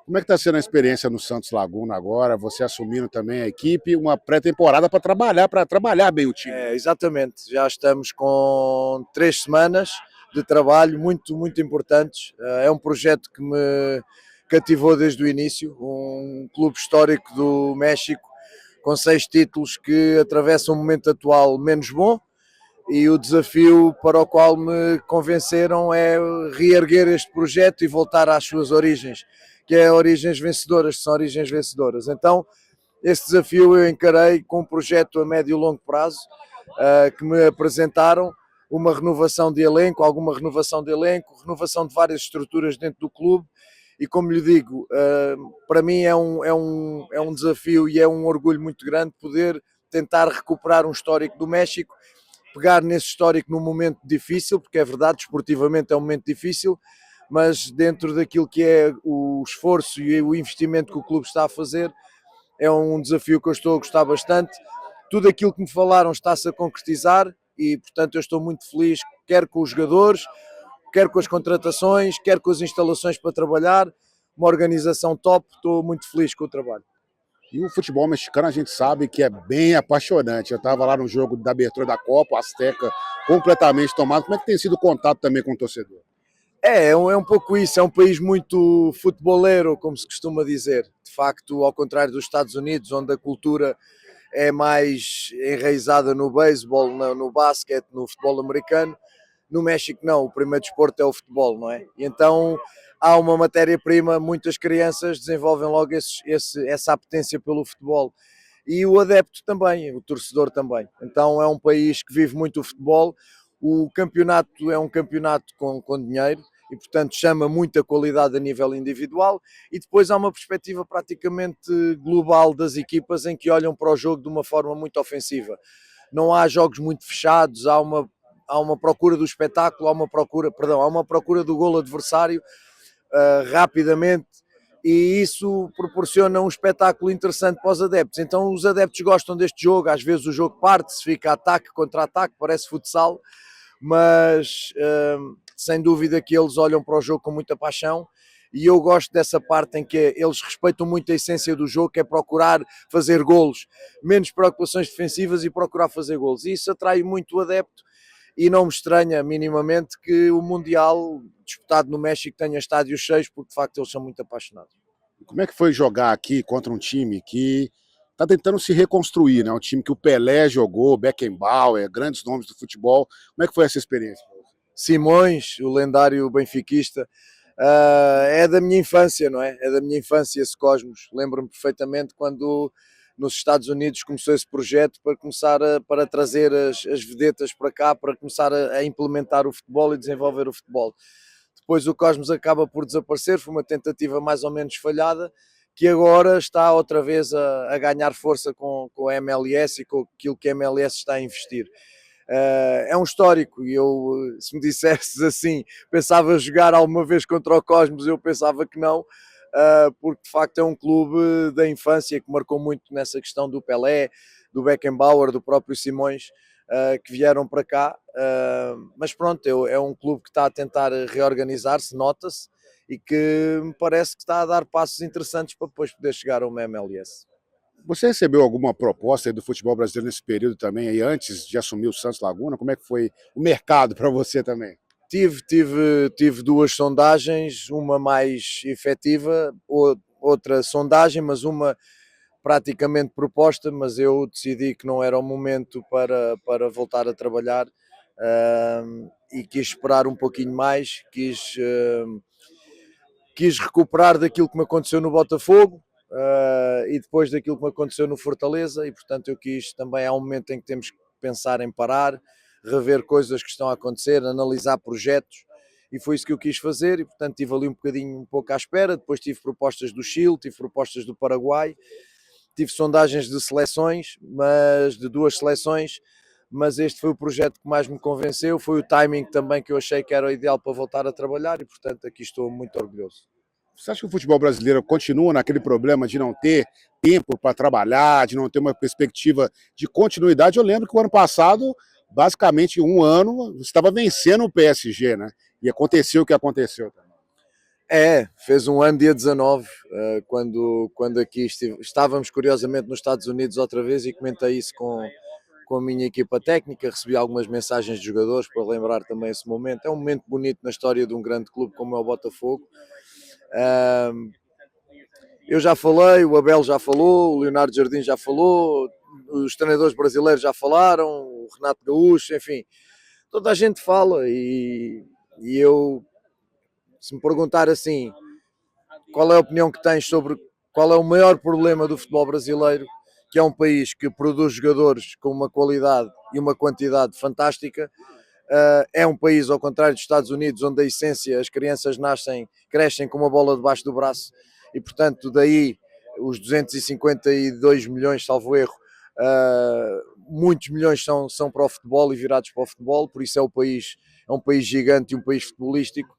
Como é que está sendo a experiência no Santos Laguna agora? Você assumindo também a equipe, uma pré-temporada para trabalhar bem o time, né? Exatamente, já estamos com 3 semanas de trabalho muito importantes. É um projeto que me cativou desde o início, um clube histórico do México com 6 títulos que atravessa um momento atual menos bom, e o desafio para o qual me convenceram é reerguer este projeto e voltar às suas origens, que é origens vencedoras, que são origens vencedoras. Então, esse desafio eu encarei com um projeto a médio e longo prazo, que me apresentaram uma renovação de elenco, alguma renovação de elenco, renovação de várias estruturas dentro do clube, e como lhe digo, para mim é um desafio e é um orgulho muito grande poder tentar recuperar um histórico do México, pegar nesse histórico num momento difícil, porque é verdade, desportivamente é um momento difícil, mas dentro daquilo que é o esforço e o investimento que o clube está a fazer, é um desafio que eu estou a gostar bastante. Tudo aquilo que me falaram está-se a concretizar e, portanto, eu estou muito feliz, quer com os jogadores, quer com as contratações, quer com as instalações para trabalhar, uma organização top, estou muito feliz com o trabalho. E o futebol mexicano a gente sabe que é bem apaixonante. Eu estava lá no jogo da abertura da Copa, Azteca, completamente tomado. Como é que tem sido o contato também com o torcedor? É um pouco isso, é um país muito futeboleiro, como se costuma dizer. De facto, ao contrário dos Estados Unidos, onde a cultura é mais enraizada no beisebol, no basquete, no futebol americano, no México não, o primeiro desporto é o futebol, não é? E então há uma matéria-prima, muitas crianças desenvolvem logo essa apetência pelo futebol. E o adepto também, o torcedor também. Então é um país que vive muito o futebol. O campeonato é um campeonato com dinheiro e, portanto, chama muita qualidade a nível individual, e depois há uma perspectiva praticamente global das equipas em que olham para o jogo de uma forma muito ofensiva. Não há jogos muito fechados, há uma procura do espetáculo, há uma procura do golo adversário rapidamente, e isso proporciona um espetáculo interessante para os adeptos. Então os adeptos gostam deste jogo, às vezes o jogo parte-se, fica ataque contra ataque, parece futsal, mas sem dúvida que eles olham para o jogo com muita paixão, e eu gosto dessa parte em que eles respeitam muito a essência do jogo, que é procurar fazer golos, menos preocupações defensivas e procurar fazer golos, e isso atrai muito o adepto, e não me estranha minimamente que o Mundial disputado no México tenha estádios cheios, porque de facto eles são muito apaixonados. Como é que foi jogar aqui contra um time que está tentando se reconstruir, né? Um time que o Pelé jogou, Beckenbauer, grandes nomes do futebol. Como é que foi essa experiência? Simões, o lendário benfiquista, é da minha infância, não é? É da minha infância esse Cosmos. Lembro-me perfeitamente quando nos Estados Unidos começou esse projeto para começar para trazer as vedetas para cá, para começar a implementar o futebol e desenvolver o futebol. Depois o Cosmos acaba por desaparecer, foi uma tentativa mais ou menos falhada, que agora está outra vez a ganhar força com a MLS e com aquilo que a MLS está a investir. É um histórico, e eu, se me dissesses assim, pensava jogar alguma vez contra o Cosmos, eu pensava que não, porque de facto é um clube da infância que marcou muito nessa questão do Pelé, do Beckenbauer, do próprio Simões, que vieram para cá, mas pronto, é um clube que está a tentar reorganizar-se, nota-se, e que me parece que está a dar passos interessantes para depois poder chegar a uma MLS. Você recebeu alguma proposta aí do futebol brasileiro nesse período também, aí antes de assumir o Santos Laguna? Como é que foi o mercado para você também? Tive duas sondagens, uma mais efetiva, outra sondagem, mas uma praticamente proposta, mas eu decidi que não era o momento para voltar a trabalhar, e quis esperar um pouquinho mais, quis recuperar daquilo que me aconteceu no Botafogo, e depois daquilo que me aconteceu no Fortaleza, e portanto eu quis também, há um momento em que temos que pensar em parar, rever coisas que estão a acontecer, analisar projetos, e foi isso que eu quis fazer, e portanto estive ali um pouco à espera. Depois tive propostas do Chile, tive propostas do Paraguai, tive sondagens de seleções, mas de duas seleções, mas este foi o projeto que mais me convenceu, foi o timing também que eu achei que era o ideal para voltar a trabalhar, e portanto aqui estou muito orgulhoso. Você acha que o futebol brasileiro continua naquele problema de não ter tempo para trabalhar, de não ter uma perspectiva de continuidade? Eu lembro que o ano passado, basicamente um ano, você estava vencendo o PSG, né? E aconteceu o que aconteceu. Fez um ano dia 19, quando aqui estávamos curiosamente nos Estados Unidos outra vez e comentei isso com a minha equipa técnica, recebi algumas mensagens de jogadores para lembrar também esse momento. É um momento bonito na história de um grande clube como é o Botafogo. Eu já falei, o Abel já falou, o Leonardo Jardim já falou, os treinadores brasileiros já falaram, o Renato Gaúcho, enfim, toda a gente fala e eu, se me perguntar assim, qual é a opinião que tens sobre qual é o maior problema do futebol brasileiro, que é um país que produz jogadores com uma qualidade e uma quantidade fantástica, é um país, ao contrário dos Estados Unidos, onde a essência, as crianças nascem, crescem com uma bola debaixo do braço e, portanto, daí os 252 milhões, salvo erro, muitos milhões são para o futebol e virados para o futebol, por isso é um país gigante e um país futebolístico,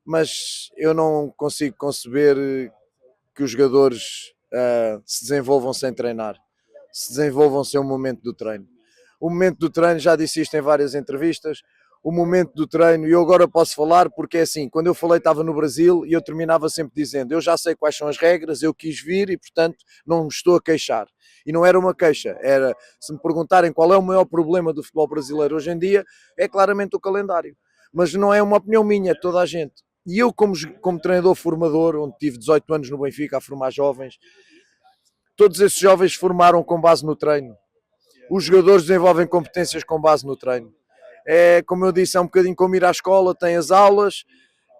mas eu não consigo conceber que os jogadores se desenvolvam sem treinar, se desenvolvam sem o momento do treino. O momento do treino, já disse isto em várias entrevistas, o momento do treino, e eu agora posso falar porque é assim, quando eu falei estava no Brasil e eu terminava sempre dizendo, eu já sei quais são as regras, eu quis vir e portanto não me estou a queixar. E não era uma queixa, era, se me perguntarem qual é o maior problema do futebol brasileiro hoje em dia, é claramente o calendário. Mas não é uma opinião minha, é toda a gente. E eu, como treinador formador, onde tive 18 anos no Benfica a formar jovens, todos esses jovens formaram com base no treino. Os jogadores desenvolvem competências com base no treino. É, como eu disse, é um bocadinho como ir à escola, tem as aulas,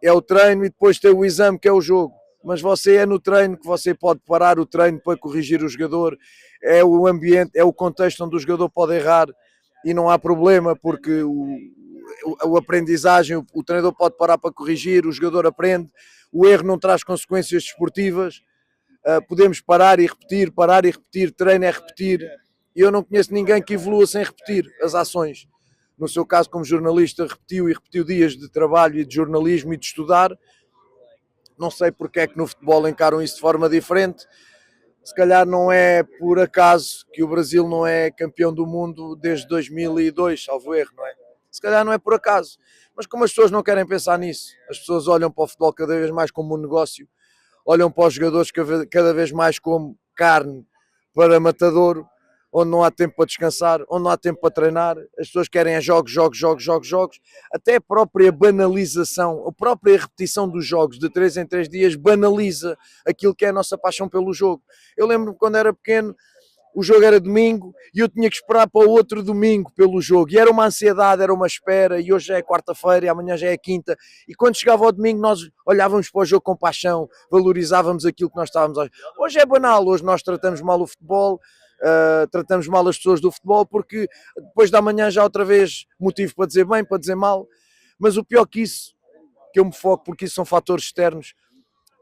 é o treino e depois tem o exame que é o jogo. Mas você é no treino que você pode parar o treino para corrigir o jogador, é o ambiente, é o contexto onde o jogador pode errar e não há problema porque o aprendizagem, o treinador pode parar para corrigir, o jogador aprende, o erro não traz consequências desportivas, podemos parar e repetir, treino é repetir, e eu não conheço ninguém que evolua sem repetir as ações. No seu caso, como jornalista, repetiu e repetiu dias de trabalho e de jornalismo e de estudar. Não sei porque é que no futebol encaram isso de forma diferente. Se calhar não é por acaso que o Brasil não é campeão do mundo desde 2002, salvo erro, não é? Se calhar não é por acaso. Mas como as pessoas não querem pensar nisso, as pessoas olham para o futebol cada vez mais como um negócio, olham para os jogadores cada vez mais como carne para matadouro, onde não há tempo para descansar, onde não há tempo para treinar, as pessoas querem jogos, jogos, jogos, jogos, jogos, até a própria banalização, a própria repetição dos jogos de 3 em 3 dias banaliza aquilo que é a nossa paixão pelo jogo. Eu lembro-me quando era pequeno, o jogo era domingo e eu tinha que esperar para o outro domingo pelo jogo. E era uma ansiedade, era uma espera, e hoje já é quarta-feira e amanhã já é quinta. E quando chegava ao domingo nós olhávamos para o jogo com paixão, valorizávamos aquilo que nós estávamos a... Hoje é banal, hoje nós tratamos mal o futebol, tratamos mal as pessoas do futebol, porque depois da manhã já outra vez motivo para dizer bem, para dizer mal. Mas o pior que isso, que eu me foco porque isso são fatores externos,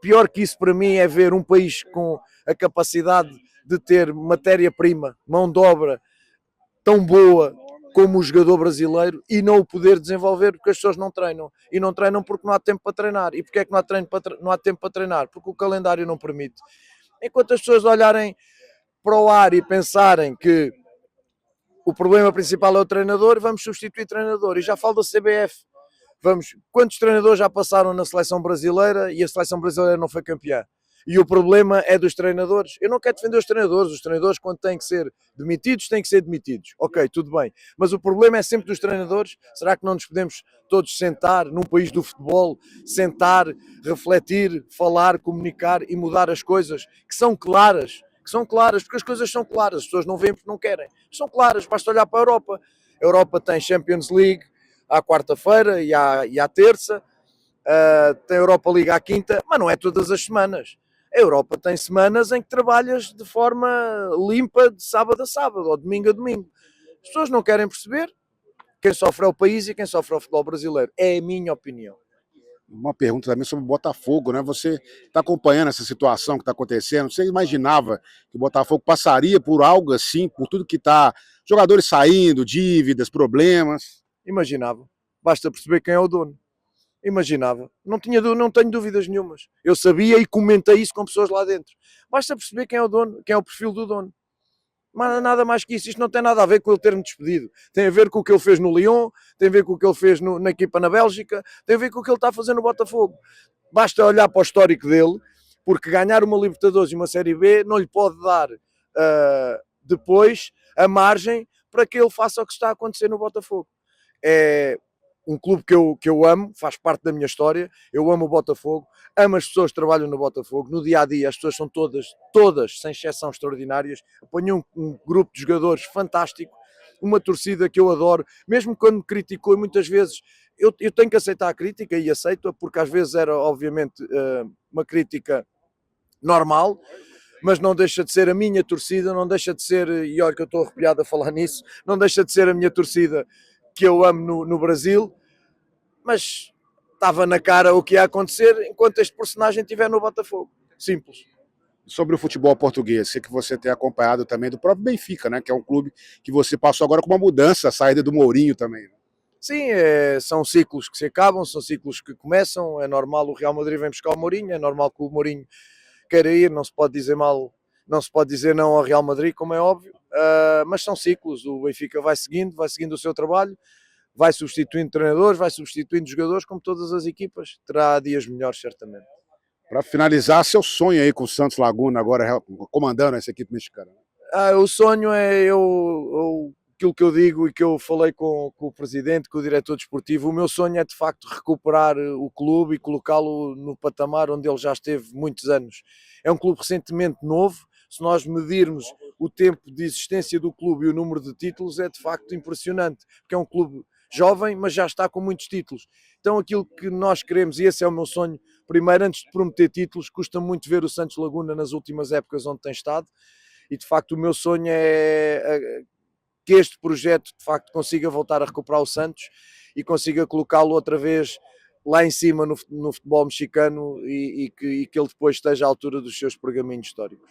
pior que isso para mim é ver um país com a capacidade de ter matéria-prima, mão de obra tão boa como o jogador brasileiro e não o poder desenvolver porque as pessoas não treinam. E não treinam porque não há tempo para treinar. E porquê é que não há tempo para treinar? Porque o calendário não permite. Enquanto as pessoas olharem para o ar e pensarem que o problema principal é o treinador, vamos substituir treinador. E já falo da CBF. Quantos treinadores já passaram na seleção brasileira e a seleção brasileira não foi campeã? E o problema é dos treinadores. Eu não quero defender os treinadores quando têm que ser demitidos, têm que ser demitidos. Ok, tudo bem. Mas o problema é sempre dos treinadores. Será que não nos podemos todos sentar num país do futebol, sentar, refletir, falar, comunicar e mudar as coisas que são claras? Que são claras, porque as coisas são claras. As pessoas não veem porque não querem. São claras, basta olhar para a Europa. A Europa tem Champions League à quarta-feira e à terça, tem a Europa League à quinta, mas não é todas as semanas. A Europa tem semanas em que trabalhas de forma limpa de sábado a sábado ou domingo a domingo. As pessoas não querem perceber, quem sofre é o país e quem sofre é o futebol brasileiro. É a minha opinião. Uma pergunta também sobre o Botafogo, né? Você está acompanhando essa situação que está acontecendo? Você imaginava que o Botafogo passaria por algo assim, por tudo que está, jogadores saindo, dívidas, problemas? Imaginava. Basta perceber quem é o dono. Imaginava. Não tenho dúvidas nenhumas. Eu sabia e comentei isso com pessoas lá dentro. Basta perceber quem é o dono, quem é o perfil do dono. Mas nada mais que isso. Isto não tem nada a ver com ele ter-me despedido. Tem a ver com o que ele fez no Lyon, tem a ver com o que ele fez na equipa na Bélgica, tem a ver com o que ele está a fazer no Botafogo. Basta olhar para o histórico dele, porque ganhar uma Libertadores e uma Série B não lhe pode dar depois a margem para que ele faça o que está a acontecer no Botafogo. É um clube que eu amo, faz parte da minha história, eu amo o Botafogo, amo as pessoas que trabalham no Botafogo, no dia a dia as pessoas são todas, sem exceção, extraordinárias, apanham um grupo de jogadores fantástico, uma torcida que eu adoro, mesmo quando me criticou, e muitas vezes eu tenho que aceitar a crítica e aceito-a, porque às vezes era obviamente uma crítica normal, mas não deixa de ser a minha torcida, não deixa de ser, e olha que eu estou arrepiado a falar nisso, não deixa de ser a minha torcida que eu amo no Brasil, mas estava na cara o que ia acontecer enquanto este personagem estiver no Botafogo. Simples. Sobre o futebol português, sei que você tem acompanhado também do próprio Benfica, né? Que é um clube que você passou agora com uma mudança, a saída do Mourinho também. Sim, são ciclos que se acabam, são ciclos que começam, é normal o Real Madrid vem buscar o Mourinho, é normal que o Mourinho queira ir, não se pode dizer mal, não se pode dizer não ao Real Madrid, como é óbvio, mas são ciclos, o Benfica vai seguindo o seu trabalho, vai substituindo treinadores, vai substituindo jogadores, como todas as equipas, terá dias melhores certamente. Para finalizar, seu sonho aí com o Santos Laguna agora comandando essa equipe mexicana. O sonho é aquilo que eu digo e que eu falei com o presidente, com o diretor desportivo, o meu sonho é de facto recuperar o clube e colocá-lo no patamar onde ele já esteve muitos anos. É um clube recentemente novo, se nós medirmos o tempo de existência do clube e o número de títulos, é de facto impressionante, porque é um clube jovem, mas já está com muitos títulos. Então aquilo que nós queremos, e esse é o meu sonho, primeiro, antes de prometer títulos, custa muito ver o Santos Laguna nas últimas épocas onde tem estado, e de facto o meu sonho é que este projeto de facto consiga voltar a recuperar o Santos e consiga colocá-lo outra vez lá em cima no futebol mexicano e que ele depois esteja à altura dos seus pergaminhos históricos.